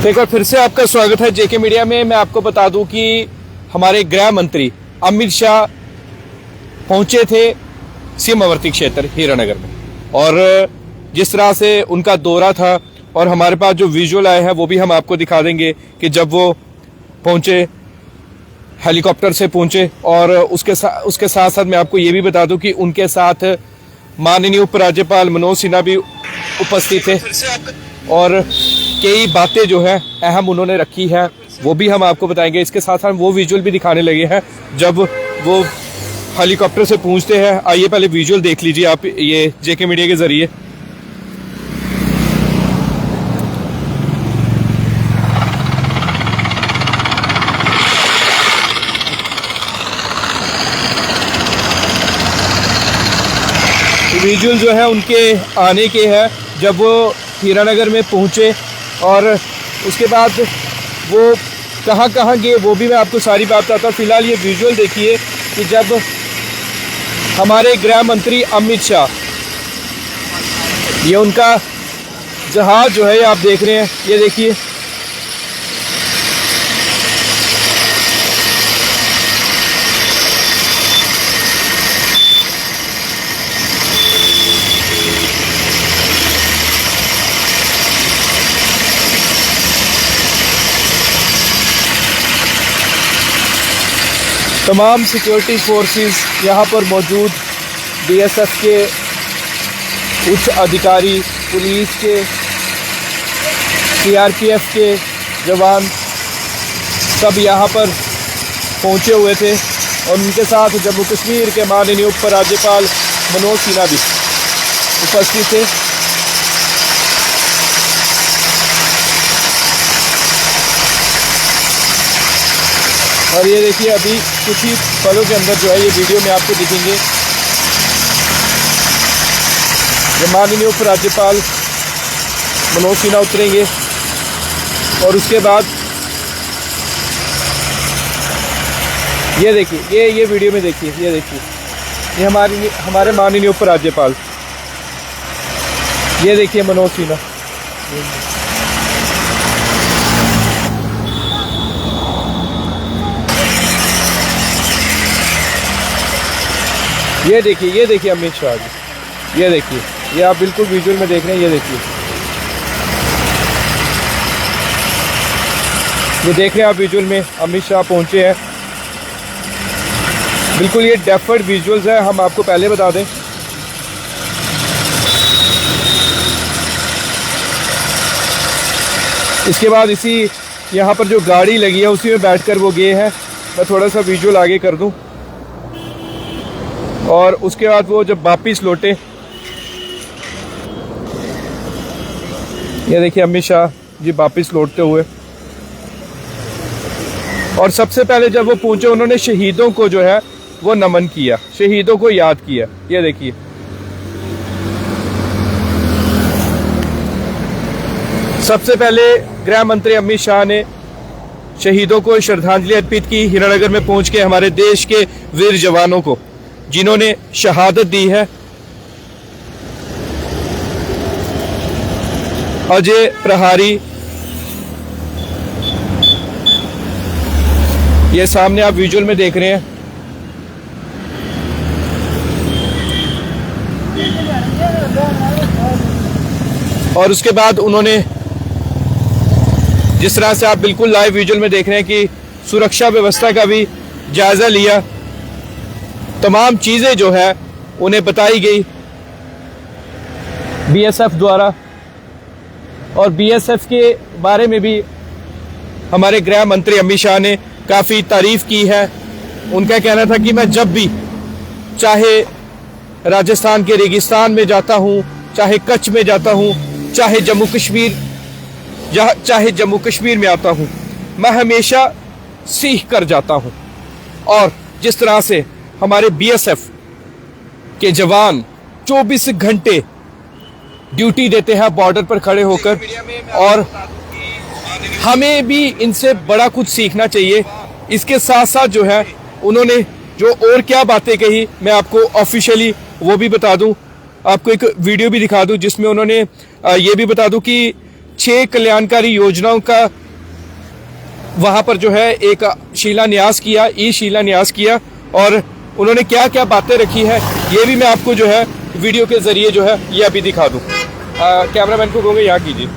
एक बार फिर से आपका स्वागत है जेके मीडिया में। मैं आपको बता दूं कि हमारे गृह मंत्री अमित शाह पहुंचे थे सीमावर्ती क्षेत्र हीरानगर में, और जिस तरह से उनका दौरा था और हमारे पास जो विजुअल आए हैं वो भी हम आपको दिखा देंगे कि जब वो पहुंचे, हेलीकॉप्टर से पहुंचे। और उसके साथ साथ मैं आपको ये भी बता दूं कि उनके साथ माननीय उपराज्यपाल मनोज सिन्हा भी उपस्थित थे और कई बातें जो है अहम उन्होंने रखी है, वो भी हम आपको बताएंगे। इसके साथ साथ वो विजुअल भी दिखाने लगे हैं जब वो हेलीकॉप्टर से पहुंचते हैं। आइए पहले विजुअल देख लीजिए आप ये जेके मीडिया के जरिए। विजुअल जो है उनके आने के है जब वो हीरानगर में पहुंचे, और उसके बाद वो कहाँ कहाँ गए वो भी मैं आपको सारी बात बताता हूँ। फिलहाल ये विजुअल देखिए कि जब हमारे गृह मंत्री अमित शाह, ये उनका जहाज जो है ये आप देख रहे हैं, ये देखिए तमाम सिक्योरिटी फोर्सेस यहाँ पर मौजूद, बीएसएफ के उच्च अधिकारी, पुलिस के, सीआरपीएफ के जवान सब यहाँ पर पहुँचे हुए थे। और उनके साथ जम्मू कश्मीर के माननीय उपराज्यपाल मनोज सिन्हा भी उपस्थित थे। और ये देखिए अभी कुछ ही पलों के अंदर जो है ये वीडियो में आपको दिखेंगे, जब माननीय उपराज्यपाल मनोज सिन्हा उतरेंगे। और उसके बाद ये देखिए, ये वीडियो में देखिए, ये देखिए ये हमारे माननीय उपराज्यपाल, ये देखिए मनोज सिन्हा, ये देखिए अमित शाह जी, ये देखिए, ये आप बिल्कुल विजुअल में देख रहे हैं। ये देखिए, ये देख रहे हैं आप विजुअल में अमित शाह पहुंचे हैं। बिल्कुल ये डेफर्ड विजुअल्स है, हम आपको पहले बता दें। इसके बाद इसी यहाँ पर जो गाड़ी लगी है उसी में बैठकर वो गए हैं। मैं थोड़ा सा विजुअल आगे कर दूं। और उसके बाद वो जब वापिस लौटे, ये देखिए अमित शाह जी वापिस लौटते हुए। और सबसे पहले जब वो पहुंचे उन्होंने शहीदों को जो है वो नमन किया, शहीदों को याद किया। ये देखिए, सबसे पहले गृह मंत्री अमित शाह ने शहीदों को श्रद्धांजलि अर्पित की, हीरानगर में पहुंच के हमारे देश के वीर जवानों को जिन्होंने शहादत दी है। अजय प्रहारी, ये सामने आप विजुअल में देख रहे हैं। और उसके बाद उन्होंने, जिस तरह से आप बिल्कुल लाइव विजुअल में देख रहे हैं, कि सुरक्षा व्यवस्था का भी जायजा लिया। तमाम चीजें जो है उन्हें बताई गई बीएसएफ द्वारा। और बीएसएफ के बारे में भी हमारे गृह मंत्री अमित शाह ने काफी तारीफ की है। उनका कहना था कि मैं जब भी चाहे राजस्थान के रेगिस्तान में जाता हूं, चाहे कच्छ में जाता हूं, चाहे जम्मू कश्मीर में आता हूं, मैं हमेशा सीख कर जाता हूं। और जिस तरह से हमारे बीएसएफ के जवान 24 घंटे ड्यूटी देते हैं बॉर्डर पर खड़े होकर, और हमें भी इनसे बड़ा कुछ सीखना चाहिए। इसके साथ साथ जो है उन्होंने जो और क्या बातें कही, मैं आपको ऑफिशियली वो भी बता दूं, आपको एक वीडियो भी दिखा दूं जिसमें उन्होंने ये भी बता दूं कि 6 कल्याणकारी योजनाओं का वहां पर जो है एक शिलान्यास किया, ई शिलान्यास किया, और उन्होंने क्या क्या बातें रखी है ये भी मैं आपको जो है वीडियो के जरिए जो है ये अभी दिखा दूं। कैमरामैन को कहूँगा यहाँ कीजिए।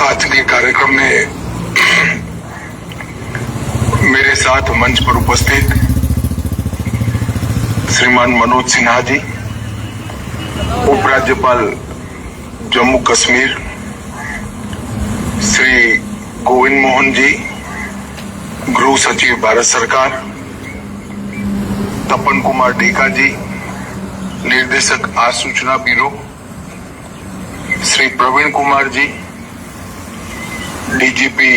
आज के कार्यक्रम में मेरे साथ मंच पर उपस्थित श्रीमान मनोज सिन्हा जी, उपराज्यपाल जम्मू कश्मीर श्री गोविंद मोहन जी, गृह सचिव भारत सरकार तपन कुमार डेका जी, निर्देशक आसूचना ब्यूरो श्री प्रवीण कुमार जी, डीजीपी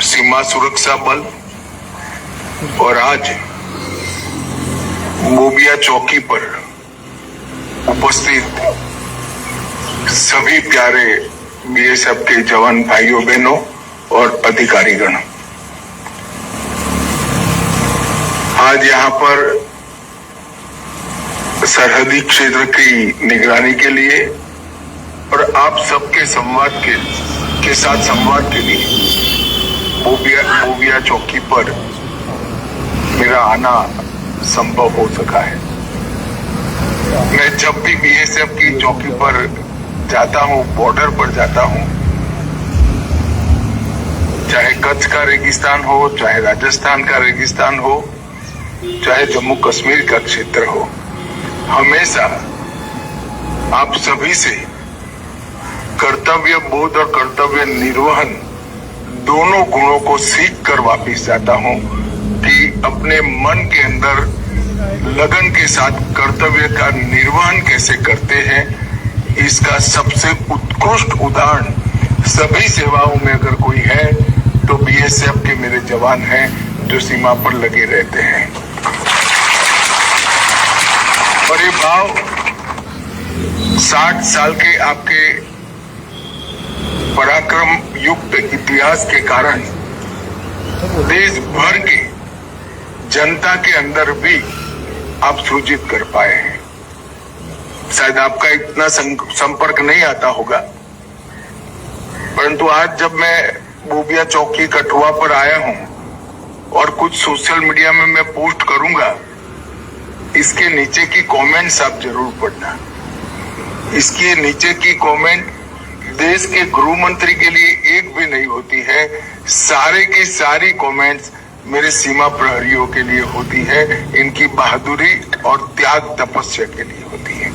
सीमा सुरक्षा बल, और आज बोबिया चौकी पर उपस्थित सभी प्यारे बीएसएफ के जवान भाइयों बहनों और अधिकारीगण, आज यहाँ पर सरहदी क्षेत्र की निगरानी के लिए और आप सबके संवाद के साथ संवाद के लिए बोबिया चौकी पर मेरा आना संभव हो सका है। मैं जब भी बीएसएफ की चौकी पर जाता हूं, बॉर्डर पर जाता हूं, चाहे कच्छ का रेगिस्तान हो, चाहे राजस्थान का रेगिस्तान हो, चाहे जम्मू कश्मीर का क्षेत्र हो, हमेशा आप सभी से कर्तव्य बोध और कर्तव्य निर्वहन दोनों गुणों को सीख कर वापिस जाता हूं कि अपने मन के अंदर लगन के साथ कर्तव्य का निर्वहन कैसे करते हैं, इसका सबसे उत्कृष्ट उदाहरण सभी सेवाओं में अगर कोई है तो बीएसएफ के मेरे जवान हैं जो सीमा पर लगे रहते हैं। और ये भाव 60 साल के आपके पराक्रम युक्त इतिहास के कारण देश भर के जनता के अंदर भी आप सूजित कर पाए हैं। शायद आपका इतना संपर्क नहीं आता होगा, परंतु आज जब मैं बोबिया चौकी कठुआ पर आया हूं और कुछ सोशल मीडिया में मैं पोस्ट करूंगा, इसके नीचे की कमेंट्स आप जरूर पढ़ना। इसके नीचे की कमेंट देश के गृह मंत्री के लिए एक भी नहीं होती है, सारे की सारी कमेंट्स मेरे सीमा प्रहरियों के लिए होती है, इनकी बहादुरी और त्याग तपस्या के लिए होती है।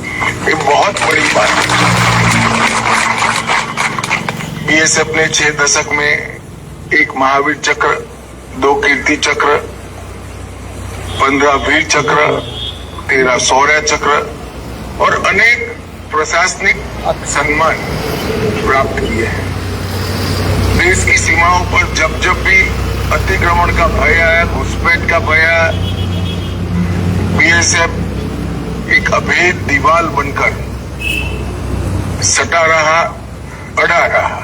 ये बहुत बड़ी बात है। बीएसएफ ने 6 दशक में 1 महावीर चक्र, 2 कीर्ति चक्र, 15 वीर चक्र, 13 शौर्य चक्र और अनेक प्रशासनिक सम्मान प्राप्त किए हैं। देश की सीमाओं पर जब जब भी अतिक्रमण का भय आया, घुसपैठ का भय आया, बीएसएफ एक अभेद दीवार बनकर सटा रहा, अड़ा रहा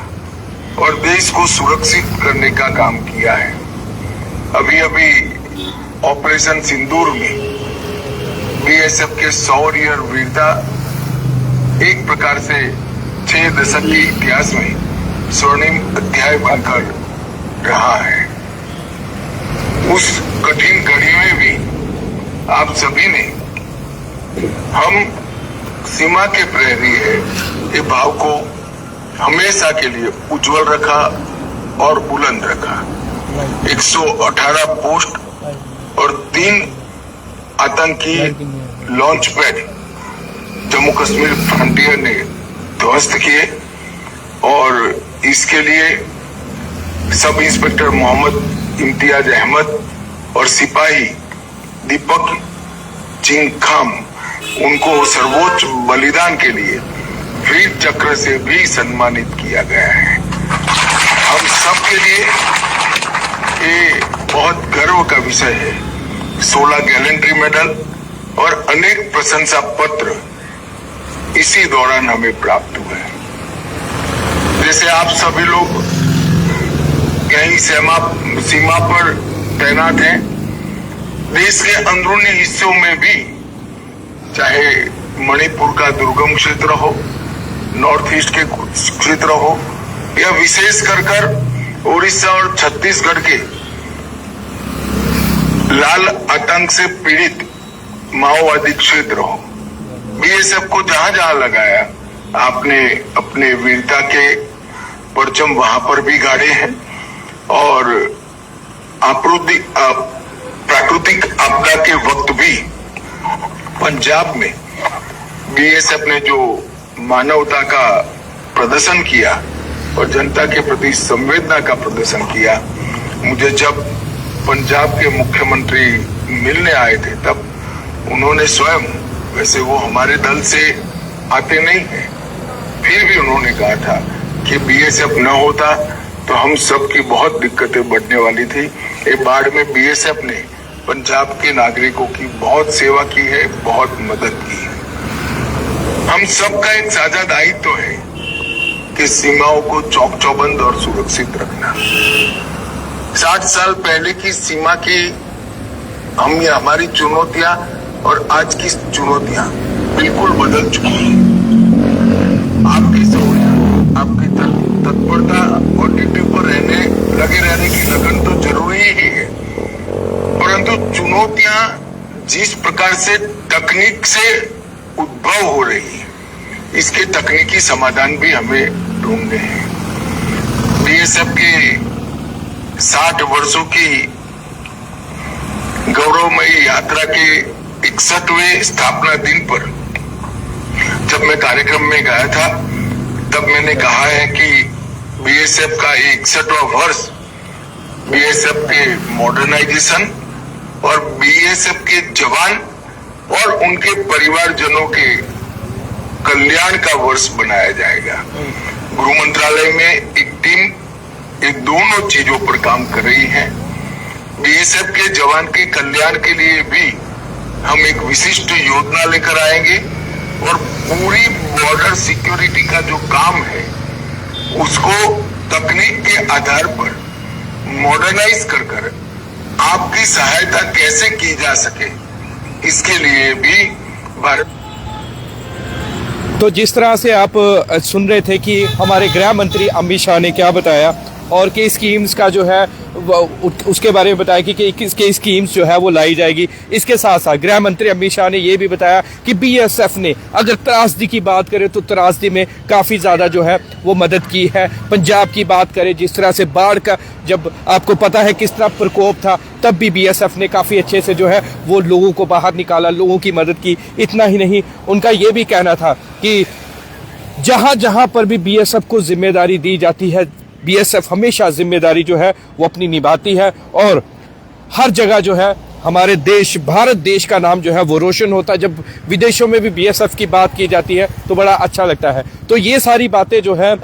और देश को सुरक्षित करने का काम किया है। अभी अभी ऑपरेशन सिंदूर में बीएसएफ के शौर्य और वीरता एक प्रकार से 6 दशक के इतिहास में स्वर्णिम अध्याय बनकर रहा है। उस कठिन घड़ी में भी आप सभी ने हम सीमा के प्रहरी है ये भाव को हमेशा के लिए उज्जवल रखा और बुलंद रखा। 118 पोस्ट और 3 आतंकी launch pad Jammu Kashmir frontier ने ध्वस्त किए और इसके लिए सब इंस्पेक्टर मोहम्मद इम्तियाज अहमद और सिपाही दीपक चिंगखाम उनको सर्वोच्च बलिदान के लिए वीर चक्र से भी सम्मानित किया गया है। हम सब के लिए ये बहुत गर्व का विषय है। 16 गैलेंट्री मेडल और अनेक प्रशंसा पत्र इसी दौरान हमें प्राप्त हुए। जैसे आप सभी लोग कहीं सीमा पर तैनात हैं, देश के अंदरूनी हिस्सों में भी, चाहे मणिपुर का दुर्गम क्षेत्र हो, नॉर्थ ईस्ट के कुछ क्षेत्र हो, या विशेष कर उड़ीसा और छत्तीसगढ़ के लाल आतंक से पीड़ित माओवादी क्षेत्र हो, बीएसएफ को जहां जहां लगाया आपने अपने वीरता के परचम वहां पर भी गाड़े हैं। और प्राकृतिक आपदा के वक्त भी पंजाब में बीएसएफ ने जो मानवता का प्रदर्शन किया और जनता के प्रति संवेदना का प्रदर्शन किया, मुझे जब पंजाब के मुख्यमंत्री मिलने आए थे तब उन्होंने स्वयं, वैसे वो हमारे दल से आते नहीं हैं, फिर भी उन्होंने कहा था कि बीएसएफ न होता तो हम सब की बहुत दिक्कतें बढ़ने वाली थी। ये बाढ़ में बीएसएफ ने पंजाब के नागरिकों की बहुत सेवा की है, बहुत मदद की है। हम सबका एक साझा दायित्व है कि सीमाओं को चौक चौबंद और सुरक्षित रखना। 60 साल पहले की सीमा की हमारी चुनौतियां और आज की चुनौतियां बिल्कुल बदल चुकी हैं। आपकी सहूलियत, आपकी तत्परता और ड्यूटी पर लगे रहने की लगन तो जरूरी ही है, परंतु चुनौतियां जिस प्रकार से तकनीक से उद्भव हो रही है, इसके तकनीकी समाधान भी हमें ढूंढने हैं। बीएसएफ के 60 वर्षों की गौरवमयी यात्रा के 61वें स्थापना दिन पर जब मैं कार्यक्रम में गया था तब मैंने कहा है कि बीएसएफ का 61वां वर्ष बीएसएफ के मॉडर्नाइजेशन और बीएसएफ के जवान और उनके परिवारजनों के कल्याण का वर्ष बनाया जाएगा। गृह मंत्रालय में एक टीम ये दोनों चीजों पर काम कर रही है। बीएसएफ के जवान के कल्याण के लिए भी हम एक विशिष्ट योजना लेकर आएंगे और पूरी बॉर्डर सिक्योरिटी का जो काम है उसको तकनीक के आधार पर मॉडर्नाइज कर आपकी सहायता कैसे की जा सके, इसके लिए भी भारत। तो जिस तरह से आप सुन रहे थे कि हमारे गृह मंत्री अमित शाह ने क्या बताया और कि स्कीम्स का जो है उसके बारे में बताया कि किसके स्कीम्स जो है वो लाई जाएगी। इसके साथ साथ गृह मंत्री अमित शाह ने ये भी बताया कि बीएसएफ ने अगर त्रासदी की बात करें तो त्रासदी में काफ़ी ज़्यादा जो है वो मदद की है। पंजाब की बात करें, जिस तरह से बाढ़ का जब आपको पता है किस तरह प्रकोप था, तब भी बीएसएफ ने काफ़ी अच्छे से जो है वो लोगों को बाहर निकाला, लोगों की मदद की। इतना ही नहीं, उनका ये भी कहना था कि जहाँ जहाँ पर भी बीएसएफ को जिम्मेदारी दी जाती है, बीएसएफ हमेशा जिम्मेदारी जो है वो अपनी निभाती है और हर जगह जो है हमारे देश, भारत देश का नाम जो है वो रोशन होता है। जब विदेशों में भी बीएसएफ की बात की जाती है तो बड़ा अच्छा लगता है। तो ये सारी बातें जो है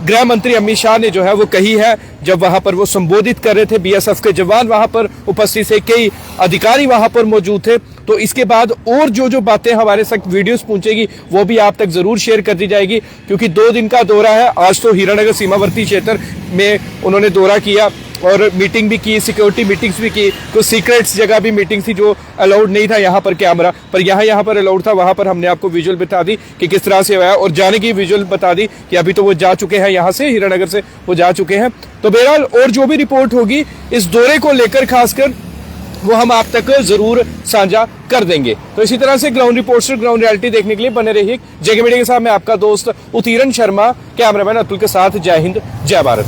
गृह मंत्री अमित शाह ने जो है वो कही है जब वहां पर वो संबोधित कर रहे थे। बीएसएफ के जवान वहां पर उपस्थित थे, कई अधिकारी वहां पर मौजूद थे। तो इसके बाद और जो बातें हमारे साथ वीडियोस पहुंचेगी वो भी आप तक जरूर शेयर कर दी जाएगी, क्योंकि 2 दिन का दौरा है। आज तो हीरानगर सीमावर्ती क्षेत्र में उन्होंने दौरा किया और मीटिंग भी की, सिक्योरिटी मीटिंग्स भी की। कुछ सीक्रेट्स जगह भी मीटिंग थी जो अलाउड नहीं था यहाँ पर कैमरा, पर यहाँ पर अलाउड था। वहाँ पर हमने आपको विजुअल बता दी कि किस तरह से आया और जाने की विजुअल बता दी कि अभी तो वो जा चुके हैं, यहाँ से हीरानगर से वो जा चुके हैं। तो बहरहाल और जो भी रिपोर्ट होगी इस दौरे को लेकर खासकर वो हम आप तक जरूर साझा कर देंगे। तो इसी तरह से ग्राउंड रिपोर्ट्स, ग्राउंड रियलिटी देखने के लिए बने रहिए जेके मीडिया के साथ। मैं आपका दोस्त उत्तीरण शर्मा, कैमरामैन अतुल के साथ। जय हिंद, जय भारत।